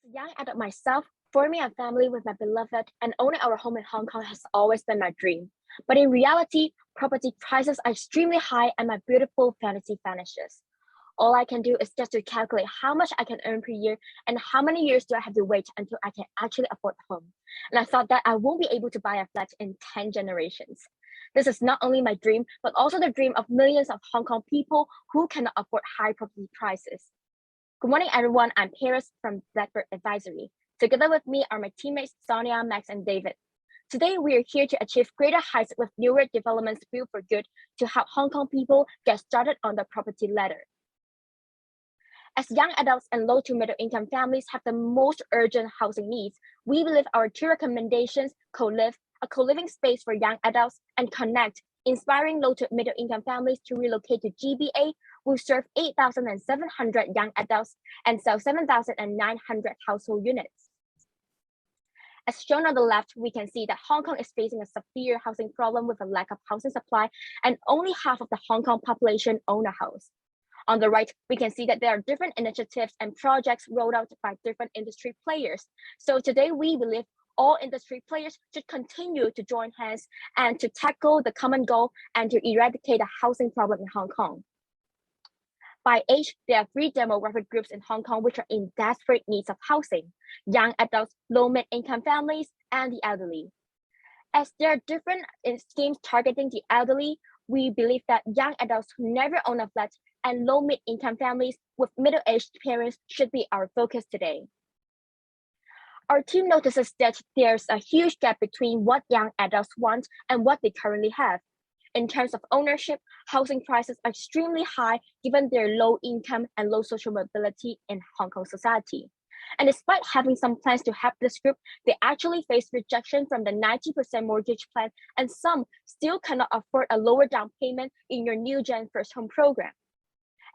As a young adult myself, forming a family with my beloved and owning our home in Hong Kong has always been my dream. But in reality, property prices are extremely high and my beautiful fantasy vanishes. All I can do is just to calculate how much I can earn per year and how many years do I have to wait until I can actually afford a home. And I thought that I won't be able to buy a flat in 10 generations. This is not only my dream, but also the dream of millions of Hong Kong people who cannot afford high property prices. Good morning, everyone. I'm Paris from Blackbird Advisory. Together with me are my teammates Sonia, Max, and David. Today, we are here to achieve greater heights with newer developments built for good to help Hong Kong people get started on the property ladder. As young adults and low to middle income families have the most urgent housing needs, we believe our two recommendations, Co-Live, a co-living space for young adults, and Connect, inspiring low to middle income families to relocate to GBA, will serve 8,700 young adults and sell 7,900 household units. As shown on the left, we can see that Hong Kong is facing a severe housing problem with a lack of housing supply, and only half of the Hong Kong population own a house. On the right, we can see that there are different initiatives and projects rolled out by different industry players. So today, we believe all industry players should continue to join hands and to tackle the common goal and to eradicate the housing problem in Hong Kong. By age, there are 3 demographic groups in Hong Kong which are in desperate needs of housing: young adults, low-mid-income families, and the elderly. As there are different schemes targeting the elderly, we believe that young adults who never own a flat and low-mid-income families with middle-aged parents should be our focus today. Our team notices that there's a huge gap between what young adults want and what they currently have. In terms of ownership, housing prices are extremely high given their low income and low social mobility in Hong Kong society. And despite having some plans to help this group, they actually face rejection from the 90% mortgage plan, and some still cannot afford a lower down payment in your new gen first home program.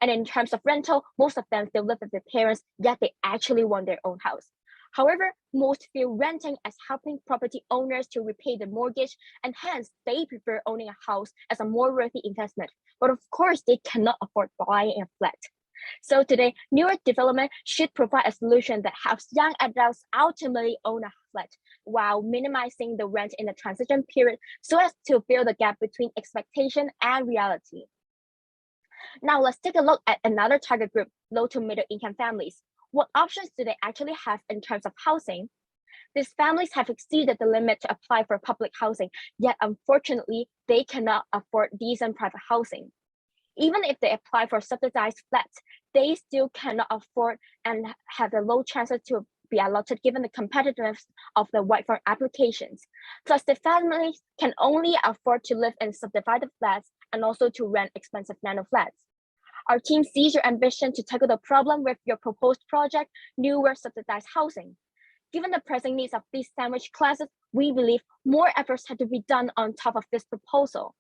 And in terms of rental, most of them still live with their parents, yet they actually want their own house. However, most feel renting as helping property owners to repay the mortgage, and hence they prefer owning a house as a more worthy investment. But of course, they cannot afford buying a flat. So today, newer development should provide a solution that helps young adults ultimately own a flat while minimizing the rent in the transition period so as to fill the gap between expectation and reality. Now let's take a look at another target group, low to middle income families. What options do they actually have in terms of housing? These families have exceeded the limit to apply for public housing, yet unfortunately, they cannot afford decent private housing. Even if they apply for subsidized flats, they still cannot afford and have a low chances to be allotted given the competitiveness of the white farm applications. Plus, the families can only afford to live in subdivided flats and also to rent expensive nano flats. Our team sees your ambition to tackle the problem with your proposed project, newer subsidized housing. Given the pressing needs of these sandwich classes, we believe more efforts have to be done on top of this proposal.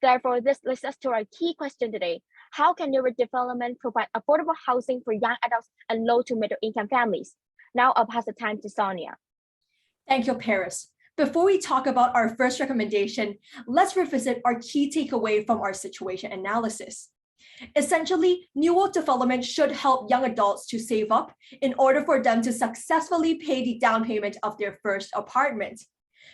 Therefore, this leads us to our key question today. How can newer development provide affordable housing for young adults and low to middle income families? Now I'll pass the time to Sonia. Thank you, Paris. Before we talk about our first recommendation, let's revisit our key takeaway from our situation analysis. Essentially, newer development should help young adults to save up in order for them to successfully pay the down payment of their first apartment.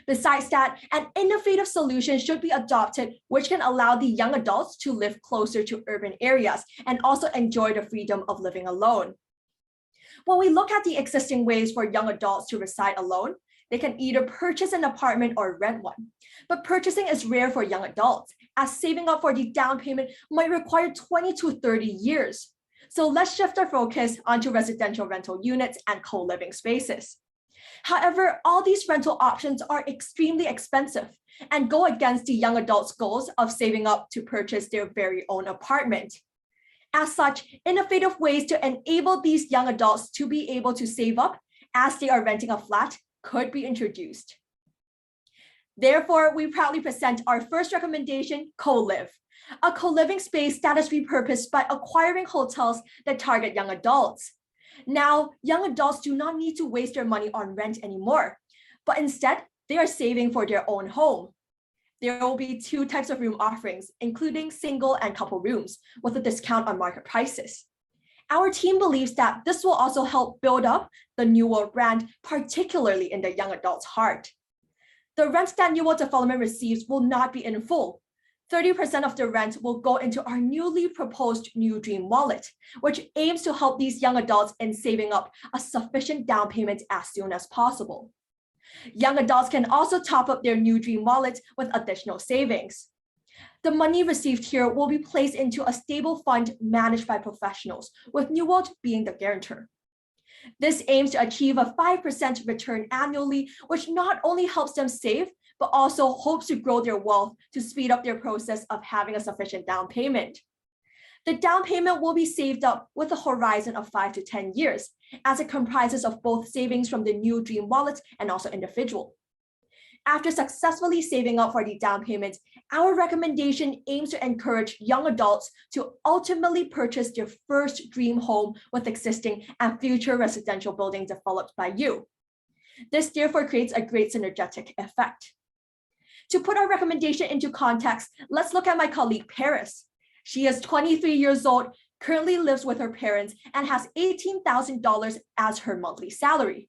Besides that, an innovative solution should be adopted which can allow the young adults to live closer to urban areas and also enjoy the freedom of living alone. When we look at the existing ways for young adults to reside alone, they can either purchase an apartment or rent one. But purchasing is rare for young adults, as saving up for the down payment might require 20 to 30 years. So let's shift our focus onto residential rental units and co-living spaces. However, all these rental options are extremely expensive and go against the young adults' goals of saving up to purchase their very own apartment. As such, innovative ways to enable these young adults to be able to save up as they are renting a flat could be introduced. Therefore, we proudly present our first recommendation, Co-Live, a co-living space that is repurposed by acquiring hotels that target young adults. Now, young adults do not need to waste their money on rent anymore, but instead, they are saving for their own home. There will be 2 types of room offerings, including single and couple rooms, with a discount on market prices. Our team believes that this will also help build up the New World brand, particularly in the young adult's heart. The rent that New World Development receives will not be in full. 30% of the rent will go into our newly proposed New Dream Wallet, which aims to help these young adults in saving up a sufficient down payment as soon as possible. Young adults can also top up their New Dream Wallet with additional savings. The money received here will be placed into a stable fund managed by professionals, with New World being the guarantor. This aims to achieve a 5% return annually, which not only helps them save, but also hopes to grow their wealth to speed up their process of having a sufficient down payment. The down payment will be saved up with a horizon of 5 to 10 years, as it comprises of both savings from the New Dream Wallet and also individual. After successfully saving up for the down payment, our recommendation aims to encourage young adults to ultimately purchase their first dream home with existing and future residential buildings developed by you. This therefore creates a great synergetic effect. To put our recommendation into context, let's look at my colleague Paris. She is 23 years old, currently lives with her parents, and has $18,000 as her monthly salary.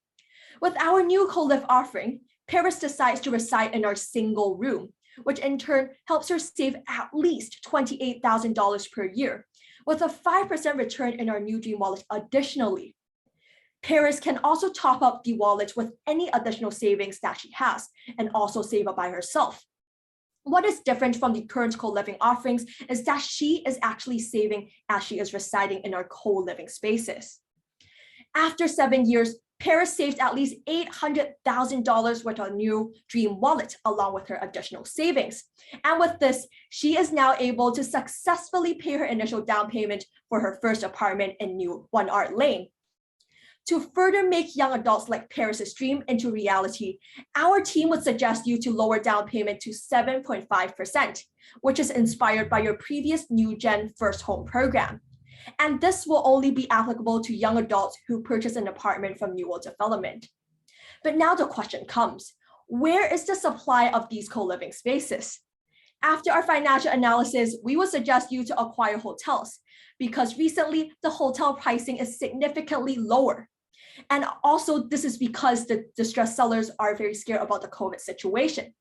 With our new co-live offering, Paris decides to reside in our single room, which in turn helps her save at least $28,000 per year, with a 5% return in our New Dream Wallet additionally. Paris can also top up the wallet with any additional savings that she has and also save up by herself. What is different from the current co-living offerings is that she is actually saving as she is residing in our co-living spaces. After 7 years, Paris saved at least $800,000 with her New Dream Wallet, along with her additional savings. And with this, she is now able to successfully pay her initial down payment for her first apartment in New One Art Lane. To further make young adults like Paris's dream into reality, our team would suggest you to lower down payment to 7.5%, which is inspired by your previous New Gen First Home program. And this will only be applicable to young adults who purchase an apartment from New World Development. But now the question comes, where is the supply of these co-living spaces? After our financial analysis, we would suggest you to acquire hotels because recently the hotel pricing is significantly lower. And also this is because the distressed sellers are very scared about the COVID situation.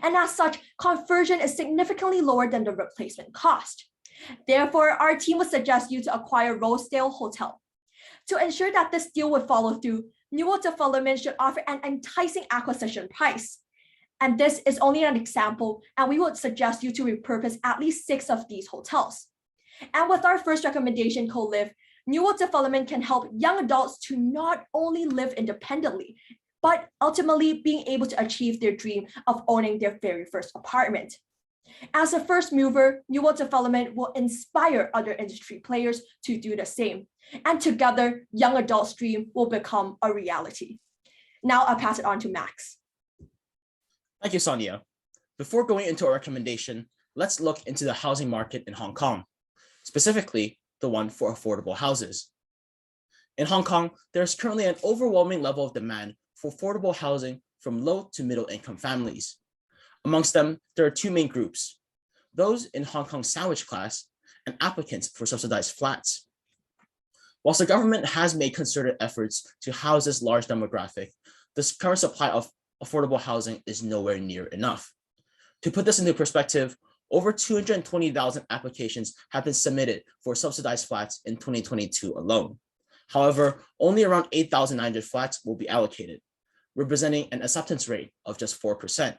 And as such, conversion is significantly lower than the replacement cost. Therefore, our team would suggest you to acquire Rosedale Hotel. To ensure that this deal would follow through, New World Development should offer an enticing acquisition price. And this is only an example, and we would suggest you to repurpose at least 6 of these hotels. And with our first recommendation, co-live, New World Development can help young adults to not only live independently, but ultimately being able to achieve their dream of owning their very first apartment. As a first mover, New World Development will inspire other industry players to do the same. And together, young adults' dream will become a reality. Now I'll pass it on to Max. Thank you, Sonia. Before going into our recommendation, let's look into the housing market in Hong Kong, specifically the one for affordable houses. In Hong Kong, there is currently an overwhelming level of demand for affordable housing from low to middle income families. Amongst them, there are 2 main groups, those in Hong Kong's sandwich class and applicants for subsidized flats. Whilst the government has made concerted efforts to house this large demographic, the current supply of affordable housing is nowhere near enough. To put this into perspective, over 220,000 applications have been submitted for subsidized flats in 2022 alone. However, only around 8,900 flats will be allocated, representing an acceptance rate of just 4%.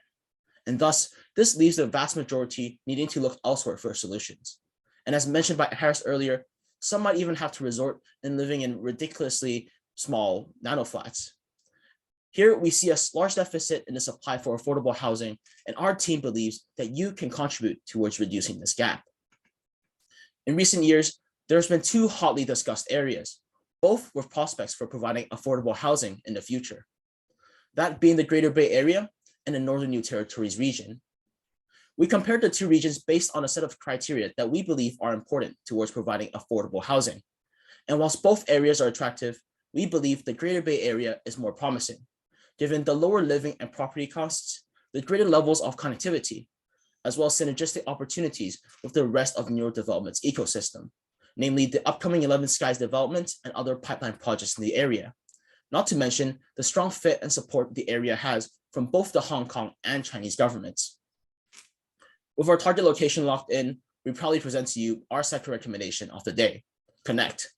And thus, this leaves the vast majority needing to look elsewhere for solutions. And as mentioned by Harris earlier, some might even have to resort in living in ridiculously small nano flats. Here we see a large deficit in the supply for affordable housing, and our team believes that you can contribute towards reducing this gap. In recent years, there's been 2 hotly discussed areas, both with prospects for providing affordable housing in the future. That being the Greater Bay Area and the Northern New Territories region. We compared the 2 regions based on a set of criteria that we believe are important towards providing affordable housing. And whilst both areas are attractive, we believe the Greater Bay Area is more promising, given the lower living and property costs, the greater levels of connectivity, as well as synergistic opportunities with the rest of neurodevelopment's ecosystem, namely the upcoming 11 Skies development and other pipeline projects in the area, not to mention the strong fit and support the area has from both the Hong Kong and Chinese governments. With our target location locked in, we proudly present to you our sector recommendation of the day, Connect.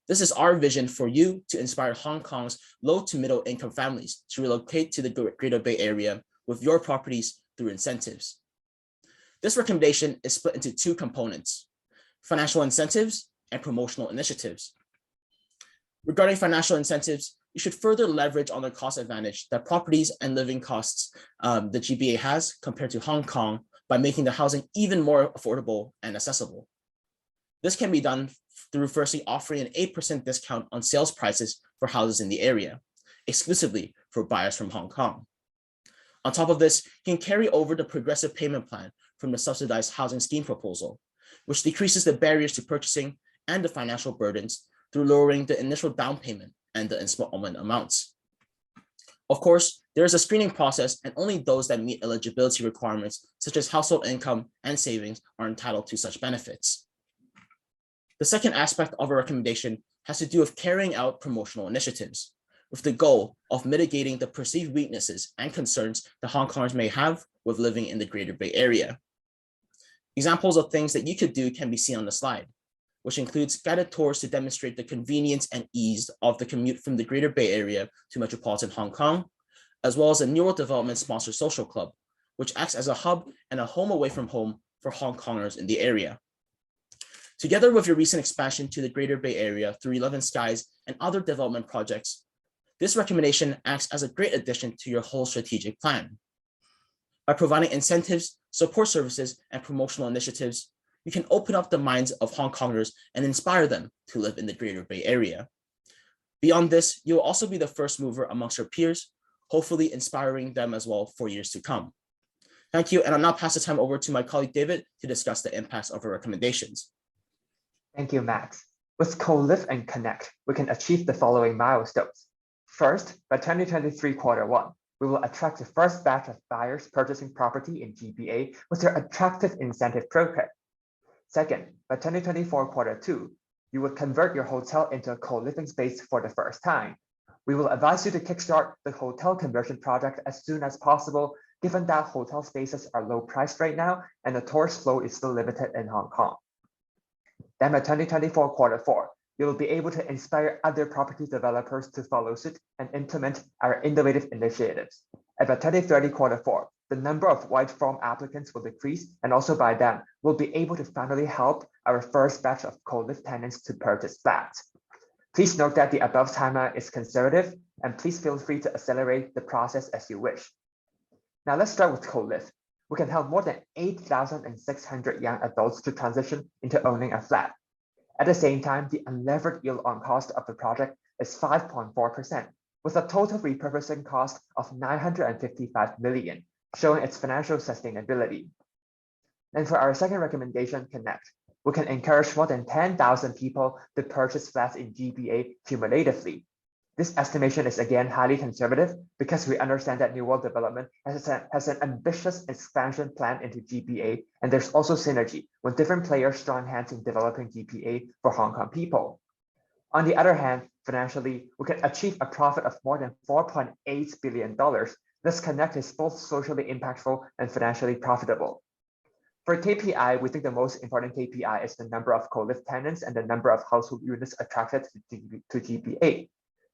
This is our vision for you to inspire Hong Kong's low to middle income families to relocate to the Greater Bay Area with your properties through incentives. This recommendation is split into two components: financial incentives and promotional initiatives. Regarding financial incentives, you should further leverage on the cost advantage that properties and living costs the GBA has compared to Hong Kong by making the housing even more affordable and accessible. This can be done through firstly offering an 8% discount on sales prices for houses in the area, exclusively for buyers from Hong Kong. On top of this, you can carry over the progressive payment plan from the subsidized housing scheme proposal, which decreases the barriers to purchasing and the financial burdens through lowering the initial down payment and the installment amounts. Of course, there is a screening process, and only those that meet eligibility requirements, such as household income and savings, are entitled to such benefits. The second aspect of our recommendation has to do with carrying out promotional initiatives, with the goal of mitigating the perceived weaknesses and concerns that Hong Kongers may have with living in the Greater Bay Area. Examples of things that you could do can be seen on the slide, which includes guided tours to demonstrate the convenience and ease of the commute from the Greater Bay Area to metropolitan Hong Kong, as well as a New World Development sponsored social club, which acts as a hub and a home away from home for Hong Kongers in the area. Together with your recent expansion to the Greater Bay Area through 11 Skies and other development projects, this recommendation acts as a great addition to your whole strategic plan. By providing incentives, support services, and promotional initiatives, you can open up the minds of Hong Kongers and inspire them to live in the Greater Bay Area. Beyond this, you will also be the first mover amongst your peers, hopefully inspiring them as well for years to come. Thank you, and I'll now pass the time over to my colleague David to discuss the impacts of our recommendations. Thank you, Max. With Co-Live and Connect, we can achieve the following milestones. First, by 2023 Q1, we will attract the first batch of buyers purchasing property in GBA with their attractive incentive program. Second, by 2024 Q2, you will convert your hotel into a co-living space for the first time. We will advise you to kickstart the hotel conversion project as soon as possible, given that hotel spaces are low priced right now and the tourist flow is still limited in Hong Kong. Then by 2024 Q4, you will be able to inspire other property developers to follow suit and implement our innovative initiatives. And by 2030 Q4, the number of white form applicants will decrease, and also by then, we'll be able to finally help our first batch of co-live tenants to purchase flats. Please note that the above timeline is conservative, and please feel free to accelerate the process as you wish. Now let's start with co-live. We can help more than 8,600 young adults to transition into owning a flat. At the same time, the unlevered yield on cost of the project is 5.4%, with a total repurposing cost of 955 million, showing its financial sustainability. And for our second recommendation, Connect, we can encourage more than 10,000 people to purchase flats in GBA cumulatively. This estimation is again highly conservative because we understand that New World Development has an ambitious expansion plan into GBA, and there's also synergy when different players join hands in developing GBA for Hong Kong people. On the other hand, financially, we can achieve a profit of more than $4.8 billion. This Connect is both socially impactful and financially profitable. For KPI, we think the most important KPI is the number of co-live tenants and the number of household units attracted to GBA.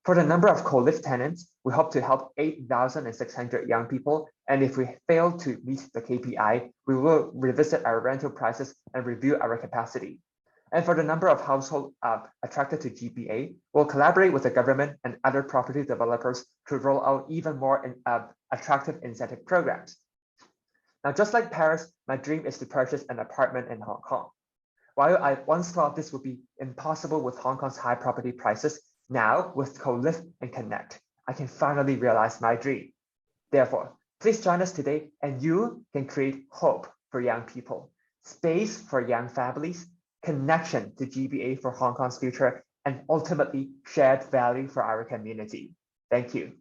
For the number of co-live tenants, we hope to help 8,600 young people, and if we fail to meet the KPI, we will revisit our rental prices and review our capacity. And for the number of households attracted to GBA, we'll collaborate with the government and other property developers to roll out even more attractive incentive programs. Now, just like Paris, my dream is to purchase an apartment in Hong Kong. While I once thought this would be impossible with Hong Kong's high property prices, now, with Co-Live and Connect, I can finally realize my dream. Therefore, please join us today and you can create hope for young people, space for young families, connection to GBA for Hong Kong's future, and ultimately shared value for our community. Thank you.